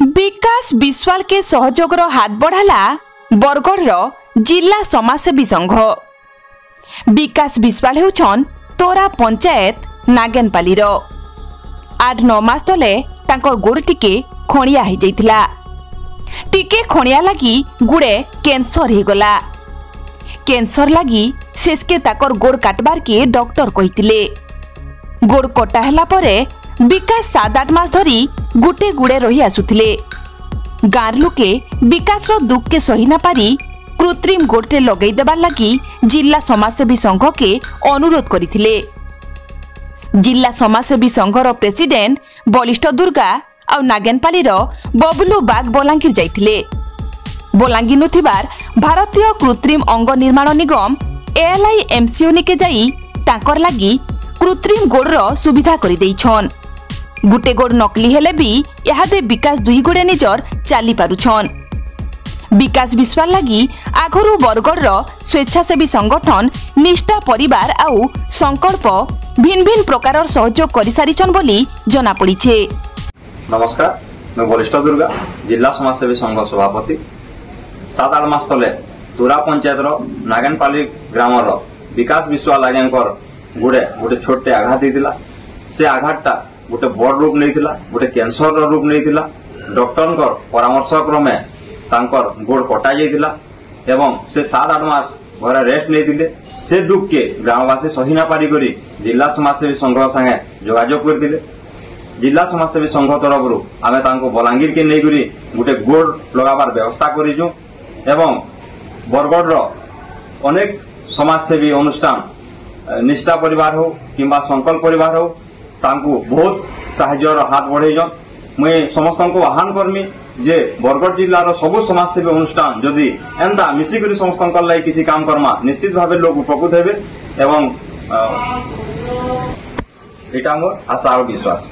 विकास विश्वाल के सहयोगर हाथ बढ़ाला बरगढ़ जिला समाजसेवी संघ। विकास विश्वाल हेउछन तोरा पंचायत नागेनपाली 8-9 मास तले तांकर गोड़ टिके खणिया हो जाइतिला। टिके खणिया लगी गुड़े कैंसर हो गला। कैंसर लगी शेषके ताकर गोड़ काटबार के डॉक्टर कहितिले। गोड़ कटा हला परे विकास 7-8 मास धरी गुटे गुड़े रही आसुथिले। गाँर लोके विकास दुख के सही न पारी कृत्रिम गोड़े लगई देबार लगी जिला समाजसेवी संघ के अनुरोध करथिले। जिला समाजसेवी संघर प्रेसिडेंट बलिष्ठ दुर्गा और नागेनपाली बबलू बाग बलांगीर जाइथिले। बलांगीर नुथिबार भारतीय कृत्रिम अंग निर्माण निगम ALI-MCO निके जाई तांकर लगी कृत्रिम गोड़ सुविधा करि देइछन। गुटे गोड़ नकली हेले भी यादे विकास 2 गोड़े निजर चाली पारुछन। विकास विश्वाल लगी आगरू बरगढ़ स्वेच्छासेवी संगठन निष्ठा परिवार आउ संकल्प भिन्न भिन्न प्रकार सहयोग कर सारिछन बोली जना पड़ीछे। नमस्कार, मैं बलिष्ठ दुर्गा जिला समाजसेवी संघ सभापति। 7-8 मास तले तुरा पंचायत नागेनपाली ग्राम विकास विश्वाल आज्ञाकर गुड़े गोटे छोटे आघात देथिला। से आघातटा गोटे बड़ रूप नहीं, गोटे कैंसर रूप नहीं। डॉक्टर परामर्श क्रमे तांकर गोड़ कटा जाइतिला एवं से 7-8 मास घर रेस्ट नहीं। से दुख के ग्रामवासी सही न पारी करी जिला समाजसेवी संघ संगे जोगाजोग करथिले। जिला समाजसेवी संघ तरफ आमे तांको बलांगीर के नहीं करी गोटे गोड़ लगाबार व्यवस्था करिजु एवं बरगढ़ अनेक समाजसेवी अनुष्ठान निष्ठा परिवार हो किंबा संकल्प परिवार हो तांको बहुत साहाय्यर हाथ बढ़ेजन। मैं समस्त को आह्वान करमी जे बरगढ़ जिलार सबु समाजसेवी अनुष्ठान जदि एंता मिसिक समस्त लगी किसी काम करमा निश्चित भाव लोग उपकृत हेबे एवं एटा मोर आशा और विश्वास।